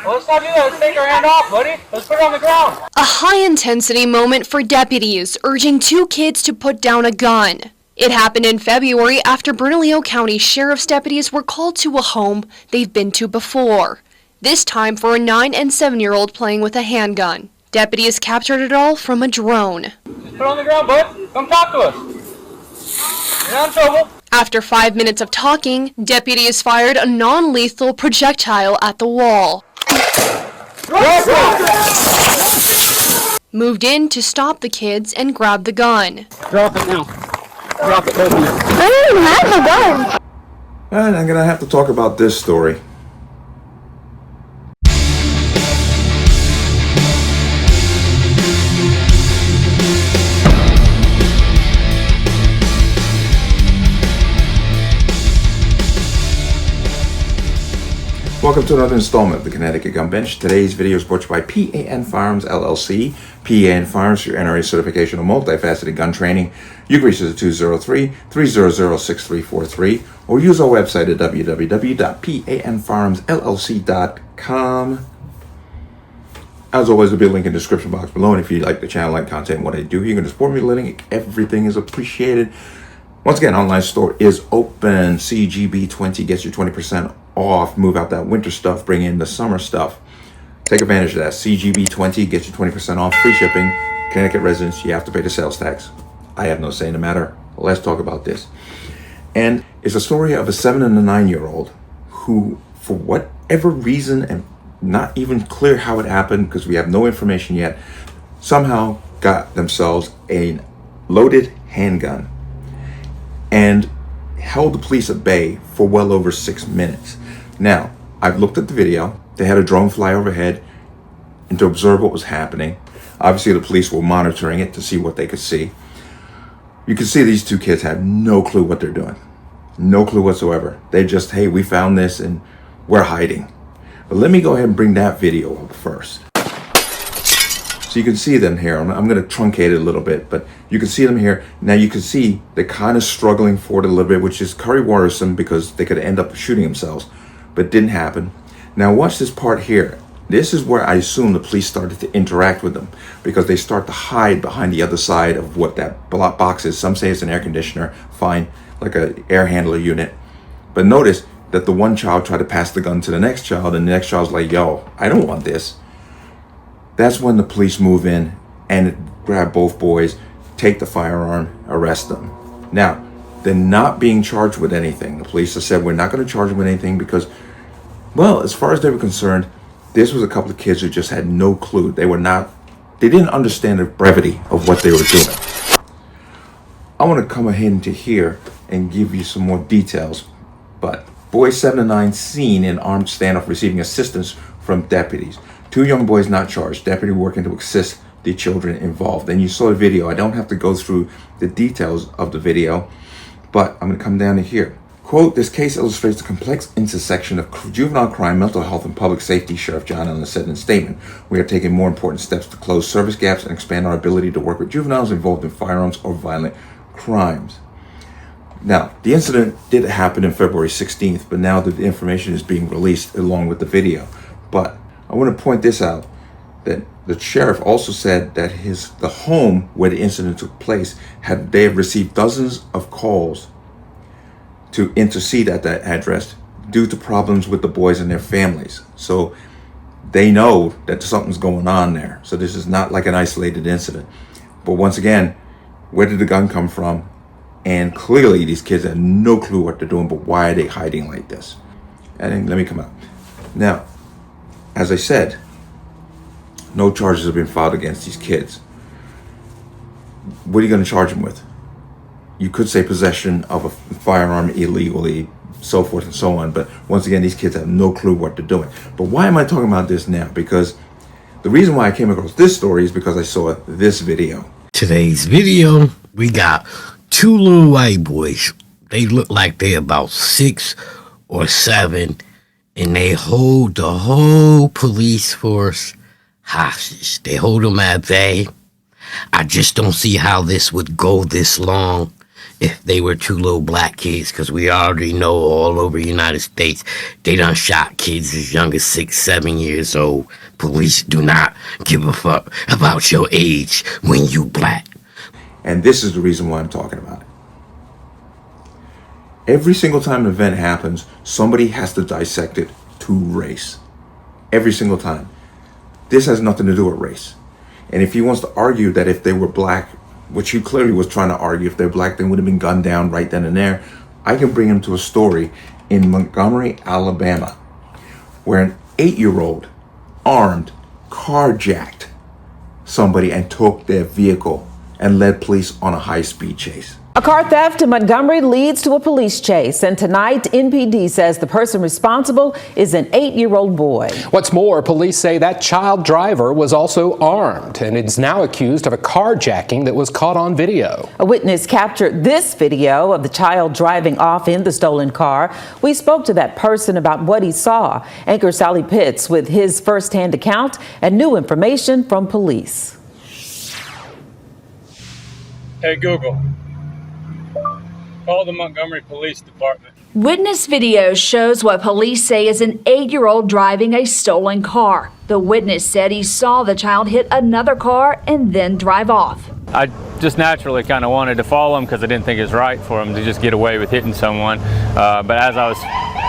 Well, let's not do that. Let's take our hand off, buddy. Let's put it on the ground. A high-intensity moment for deputies urging two kids to put down a gun. It happened in February after Bernalillo County Sheriff's deputies were called to a home they've been to before. This time for a 9- and 7-year-old playing with a handgun. Deputies captured it all from a drone. Just put it on the ground, bud. Come talk to us. You're not in trouble. After 5 minutes of talking, deputies fired a non-lethal projectile at the wall. Moved in to stop the kids and grab the gun. Drop it now. Drop it. Open it. I don't even have the gun. And I'm going to have to talk about this story. Welcome to another installment of the Connecticut Gun Bench. Today's video is brought to you by P.A.N. Firearms, LLC. P.A.N. Firearms, your NRA certification of multifaceted gun training. You can reach us at 203-300-6343 or use our website at www.panfirearmsllc.com. As always, there'll be a link in the description box below. And if you like the channel, like content, what I do, you can support me with a link. Everything is appreciated. Once again, online store is open. CGB20 gets you 20% off. Move out that winter stuff, bring in the summer stuff. Take advantage of that. CGB20 gets you 20% off, free shipping. Connecticut residents, you have to pay the sales tax. I have no say in the matter. Let's talk about this. And it's a story of a 7- and a 9-year-old who, for whatever reason, and not even clear how it happened because we have no information yet, somehow got themselves a loaded handgun and held the police at bay for well over 6 minutes. Now, I've looked at the video. They had a drone fly overhead and to observe what was happening. Obviously, the police were monitoring it to see what they could see. You can see these two kids have no clue what they're doing. No clue whatsoever. They just, hey, we found this and we're hiding. But let me go ahead and bring that video up first. So you can see them here. I'm going to truncate it a little bit, but you can see them here. Now you can see they're kind of struggling for it a little bit, which is very worrisome because they could end up shooting themselves, but it didn't happen. Now watch this part here. This is where I assume the police started to interact with them because they start to hide behind the other side of what that box is. Some say it's an air conditioner, fine, like an air handler unit. But notice that the one child tried to pass the gun to the next child, and the next child's like, yo, I don't want this. That's when the police move in and grab both boys, take the firearm, arrest them. Now, they're not being charged with anything. The police have said, we're not going to charge them with anything because, well, as far as they were concerned, this was a couple of kids who just had no clue. They didn't understand the brevity of what they were doing. I want to come ahead into here and give you some more details. But boys 7 and 9 seen in armed standoff receiving assistance from deputies. 2 young boys not charged. Deputy working to assist the children involved. And you saw the video. I don't have to go through the details of the video, but I'm going to come down to here. Quote, this case illustrates the complex intersection of juvenile crime, mental health, and public safety, Sheriff John Allen said in a statement. We are taking more important steps to close service gaps and expand our ability to work with juveniles involved in firearms or violent crimes. Now, the incident did happen on February 16th, but now the information is being released along with the video. But I want to point this out, that the sheriff also said that the home where the incident took place, they have received dozens of calls to intercede at that address due to problems with the boys and their families. So they know that something's going on there. So this is not like an isolated incident. But once again, where did the gun come from? And clearly these kids have no clue what they're doing, but why are they hiding like this? And let me come out. Now, as I said, no charges have been filed against these kids. What are you going to charge them with? You could say possession of a firearm illegally, so forth and so on. But once again, these kids have no clue what they're doing. But why am I talking about this now? Because the reason why I came across this story is because I saw this video. Today's video, we got 2 little white boys. They look like they're about 6 or 7. And they hold the whole police force hostage. They hold them at bay. I just don't see how this would go this long. if they were two little black kids, because we already know all over the United States, they done shot kids as young as 6, 7 years old. Police do not give a fuck about your age when you black. And this is the reason why I'm talking about it. Every single time an event happens, somebody has to dissect it to race. Every single time. This has nothing to do with race. And if he wants to argue that if they were black, which he clearly was trying to argue, if they're black, they would have been gunned down right then and there, I can bring him to a story in Montgomery, Alabama, where an 8-year-old armed carjacked somebody and took their vehicle and led police on a high-speed chase. A car theft in Montgomery leads to a police chase, and tonight NPD says the person responsible is an 8-year-old boy. What's more, police say that child driver was also armed and is now accused of a carjacking that was caught on video. A witness captured this video of the child driving off in the stolen car. We spoke to that person about what he saw. Anchor Sally Pitts with his firsthand account and new information from police. Hey, Google. Call the Montgomery Police Department. Witness video shows what police say is an 8-year-old driving a stolen car. The witness said he saw the child hit another car and then drive off. I just naturally kind of wanted to follow him because I didn't think it was right for him to just get away with hitting someone. But as I was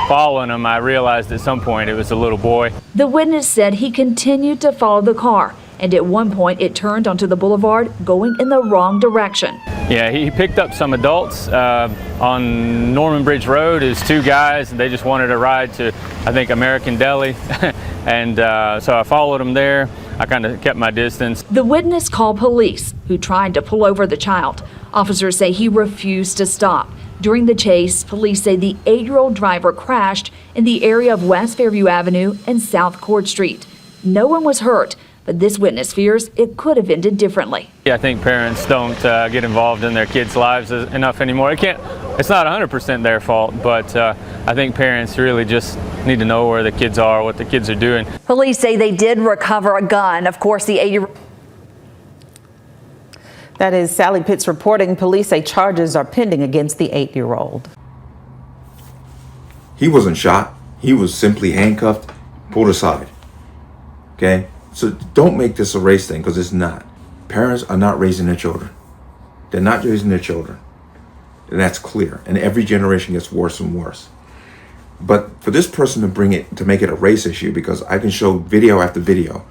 following him, I realized at some point it was a little boy. The witness said he continued to follow the car, and at one point it turned onto the boulevard going in the wrong direction. Yeah, he picked up some adults on Norman Bridge Road as 2 guys, and they just wanted a ride to, I think, American Deli. And so I followed them there. I kind of kept my distance. The witness called police, who tried to pull over the child. Officers say he refused to stop. During the chase, police say the 8-year-old driver crashed in the area of West Fairview Avenue and South Court Street. No one was hurt, but this witness fears it could have ended differently. Yeah, I think parents don't get involved in their kids' lives enough anymore. It's not 100% their fault, but I think parents really just need to know where the kids are, what the kids are doing. Police say they did recover a gun. Of course, the 8-year-old. That is Sally Pitts reporting. Police say charges are pending against the 8-year-old. He wasn't shot. He was simply handcuffed, pulled aside. Okay? So don't make this a race thing, because it's not. Parents are not raising their children. They're not raising their children. And that's clear. And every generation gets worse and worse. But for this person to make it a race issue, because I can show video after video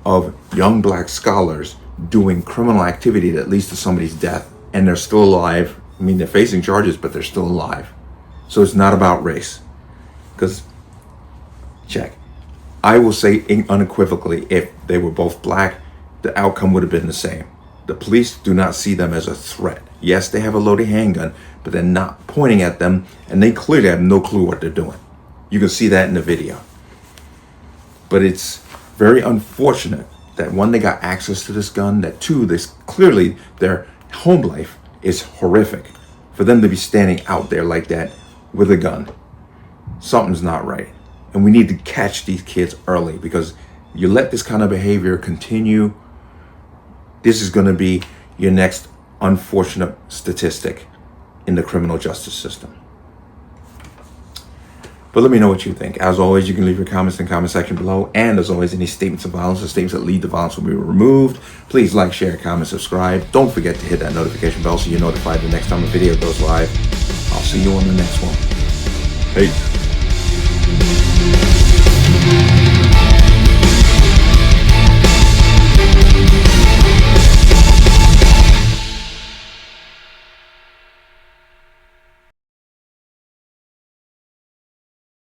of young black scholars doing criminal activity that leads to somebody's death, and they're still alive. I mean, they're facing charges, but they're still alive. So it's not about race. Because, check. I will say unequivocally, if they were both black, the outcome would have been the same. The police do not see them as a threat. Yes, they have a loaded handgun, but they're not pointing at them, and they clearly have no clue what they're doing. You can see that in the video. But it's very unfortunate that one, they got access to this gun, that two, clearly their home life is horrific. For them to be standing out there like that with a gun, something's not right. And we need to catch these kids early, because you let this kind of behavior continue, this is going to be your next unfortunate statistic in the criminal justice system. But let me know what you think. As always, you can leave your comments in the comment section below. And as always, any statements of violence or statements that lead to violence will be removed. Please like, share, comment, subscribe. Don't forget to hit that notification bell so you're notified the next time a video goes live. I'll see you on the next one. Peace.